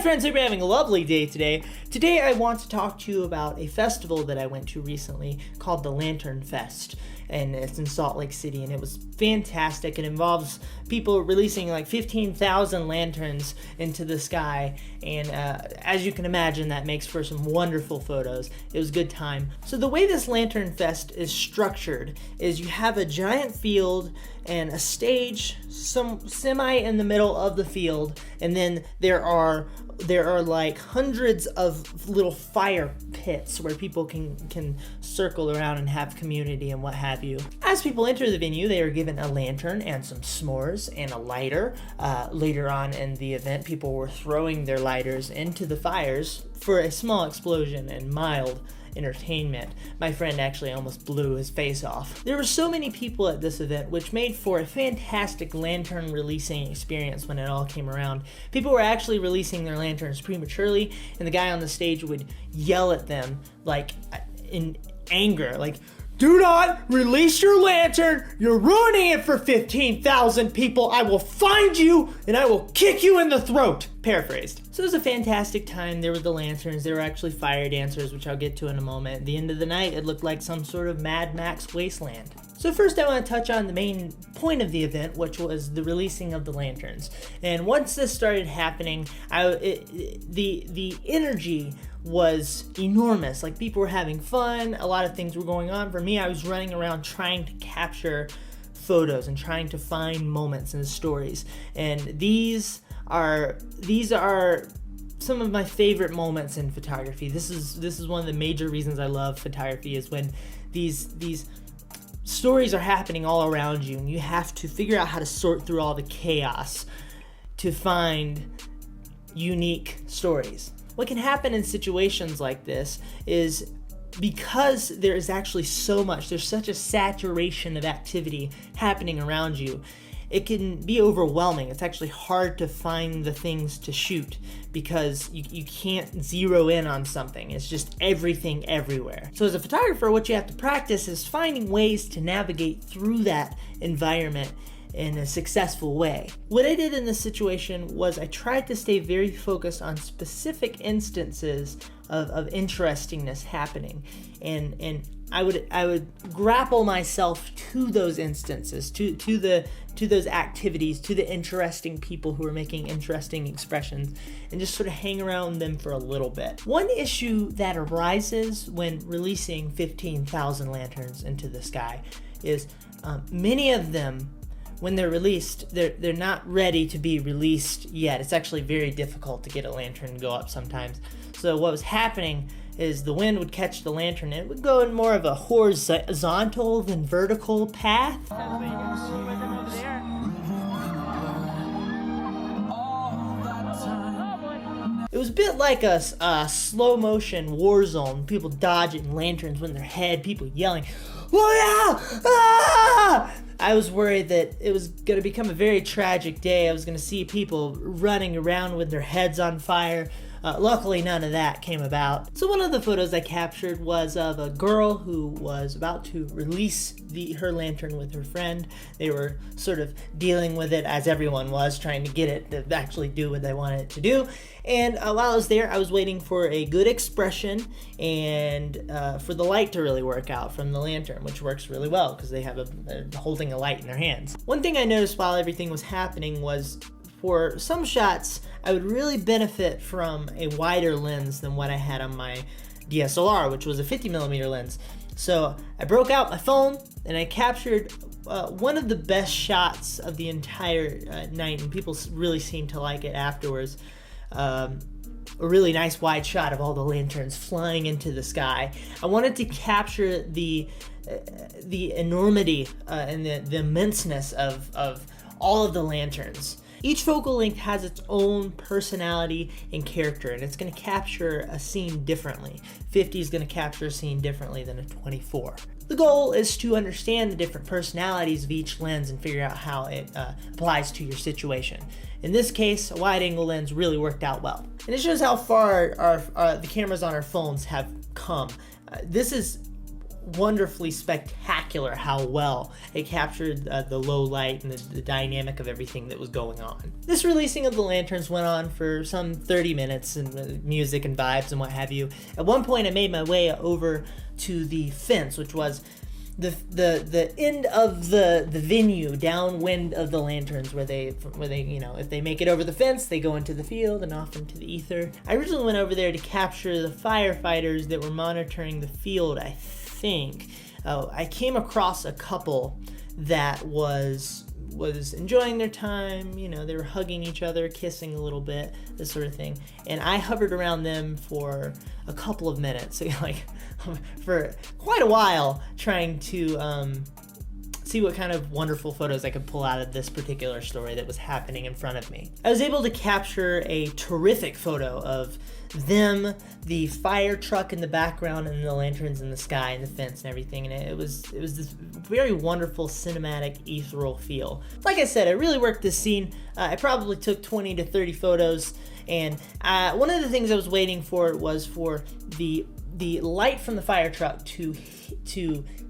friends, hope you're having a lovely day today. Today I want to talk to you about a festival that I went to recently called the Lantern Fest, and it's in Salt Lake City, and it was fantastic. It involves people releasing like 15,000 lanterns into the sky, and as you can imagine, that makes for some wonderful photos. It was a good time. So the way this Lantern Fest is structured is you have a giant field and a stage, some semi in the middle of the field, and then there are like hundreds of little fire pits where people can circle around and have community and what have you. As people enter the venue, they are given a lantern and some s'mores and a lighter. Later on in the event, people were throwing their lighters into the fires for a small explosion and mild entertainment. My friend actually almost blew his face off. There were so many people at this event, which made for a fantastic lantern releasing experience when it all came around. People were actually releasing their lanterns prematurely, and the guy on the stage would yell at them like in anger, like, "Do not release your lantern! You're ruining it for 15,000 people! I will find you and I will kick you in the throat!" Paraphrased. So it was a fantastic time. There were the lanterns, there were actually fire dancers, which I'll get to in a moment. At the end of the night, it looked like some sort of Mad Max wasteland. So first I want to touch on the main point of the event, which was the releasing of the lanterns. And once this started happening, the energy was enormous. Like, people were having fun, a lot of things were going on. For me, I was running around trying to capture photos and trying to find moments and stories. And these are some of my favorite moments in photography. This is one of the major reasons I love photography, is when these stories are happening all around you and you have to figure out how to sort through all the chaos to find unique stories. What can happen in situations like this is, because there is actually there's such a saturation of activity happening around you, it can be overwhelming. It's actually hard to find the things to shoot because you can't zero in on something. It's just everything everywhere. So as a photographer, what you have to practice is finding ways to navigate through that environment in a successful way. What I did in this situation was I tried to stay very focused on specific instances of interestingness happening, and I would grapple myself to those instances, to those activities, to the interesting people who are making interesting expressions, and just sort of hang around them for a little bit. One issue that arises when releasing 15,000 lanterns into the sky is many of them, when they're released, they're not ready to be released yet. It's actually very difficult to get a lantern to go up sometimes. So what was happening is the wind would catch the lantern and it would go in more of a horizontal than vertical path. It was a bit like a slow motion war zone. People dodging lanterns in their head, people yelling, "Oh yeah! Ah!" I was worried that it was going to become a very tragic day. I was going to see people running around with their heads on fire. Luckily, none of that came about. So one of the photos I captured was of a girl who was about to release her lantern with her friend. They were sort of dealing with it, as everyone was, trying to get it to actually do what they wanted it to do. And while I was there, I was waiting for a good expression and for the light to really work out from the lantern, which works really well because they're holding a light in their hands. One thing I noticed while everything was happening was, for some shots, I would really benefit from a wider lens than what I had on my DSLR, which was a 50mm lens. So I broke out my phone and I captured one of the best shots of the entire night, and people really seemed to like it afterwards. A really nice wide shot of all the lanterns flying into the sky. I wanted to capture the enormity and the immenseness of all of the lanterns. Each focal length has its own personality and character, and it's going to capture a scene differently. 50 is going to capture a scene differently than a 24. The goal is to understand the different personalities of each lens and figure out how it applies to your situation. In this case, a wide-angle lens really worked out well. And it shows how far the cameras on our phones have come. This is wonderfully spectacular how well it captured the low light and the dynamic of everything that was going on. This releasing of the lanterns went on for some 30 minutes, and music and vibes and what have you. At one point I made my way over to the fence, which was the end of the venue downwind of the lanterns, where they if they make it over the fence, they go into the field and off into the ether. I originally went over there to capture the firefighters that were monitoring the field, I think. I came across a couple that was enjoying their time. They were hugging each other, kissing a little bit, this sort of thing. And I hovered around them for a couple of minutes, for quite a while, trying to see what kind of wonderful photos I could pull out of this particular story that was happening in front of me. I was able to capture a terrific photo of them, the fire truck in the background, and the lanterns in the sky and the fence and everything, and it was this very wonderful cinematic ethereal feel. Like I said, I really worked this scene. I probably took 20 to 30 photos, and one of the things I was waiting for was for the light from the fire truck to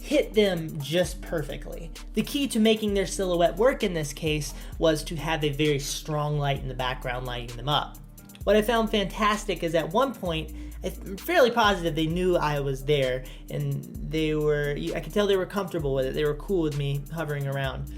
hit them just perfectly. The key to making their silhouette work in this case was to have a very strong light in the background lighting them up. What I found fantastic is at one point, I'm fairly positive they knew I was there, and I could tell they were comfortable with it. They were cool with me hovering around,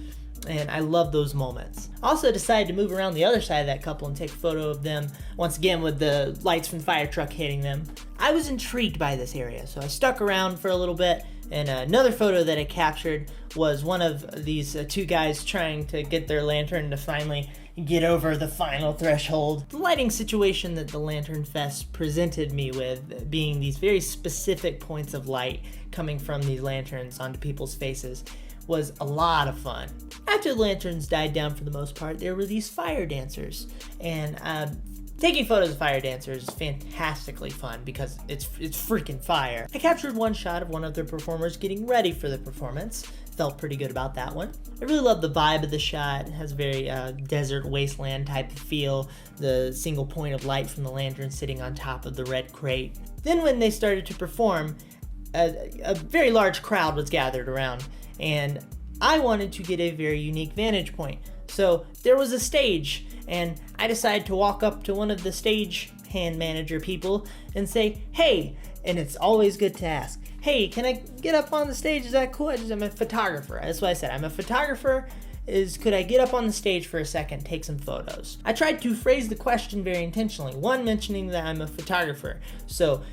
and I love those moments. I also decided to move around the other side of that couple and take a photo of them, once again with the lights from the fire truck hitting them. I was intrigued by this area, so I stuck around for a little bit, and another photo that I captured was one of these two guys trying to get their lantern to finally get over the final threshold. The lighting situation that the Lantern Fest presented me with, being these very specific points of light coming from these lanterns onto people's faces, was a lot of fun. After the lanterns died down for the most part, there were these fire dancers, and taking photos of fire dancers is fantastically fun because it's freaking fire. I captured one shot of one of their performers getting ready for the performance. Felt pretty good about that one. I really love the vibe of the shot. It has a very desert wasteland type of feel. The single point of light from the lantern sitting on top of the red crate. Then when they started to perform, a very large crowd was gathered around, and I wanted to get a very unique vantage point. So there was a stage, and I decided to walk up to one of the stage hand manager people and say, "Hey," and it's always good to ask, "Hey, can I get up on the stage? Is that cool? I'm a photographer." That's what I said. I'm a photographer. Could I get up on the stage for a second, take some photos? I tried to phrase the question very intentionally. One, mentioning that I'm a photographer, so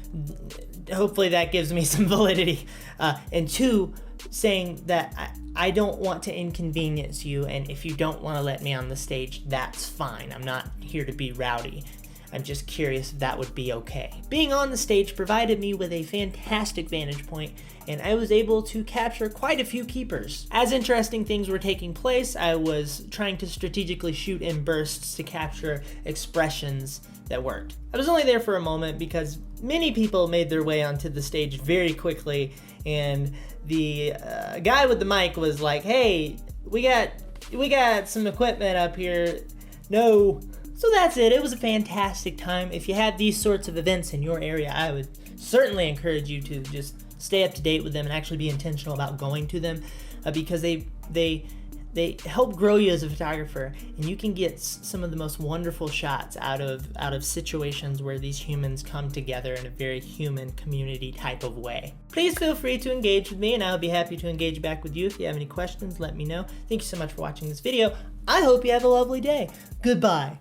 hopefully that gives me some validity. And two, saying that I don't want to inconvenience you, and if you don't want to let me on the stage, that's fine. I'm not here to be rowdy. I'm just curious if that would be okay. Being on the stage provided me with a fantastic vantage point, and I was able to capture quite a few keepers. As interesting things were taking place, I was trying to strategically shoot in bursts to capture expressions that worked. I was only there for a moment because many people made their way onto the stage very quickly, and the guy with the mic was like, "Hey, we got some equipment up here." No. So that's it. It was a fantastic time. If you had these sorts of events in your area, I would certainly encourage you to just stay up to date with them and actually be intentional about going to them, because they help grow you as a photographer, and you can get some of the most wonderful shots out of situations where these humans come together in a very human community type of way. Please feel free to engage with me, and I'll be happy to engage back with you. If you have any questions, let me know. Thank you so much for watching this video. I hope you have a lovely day. Goodbye.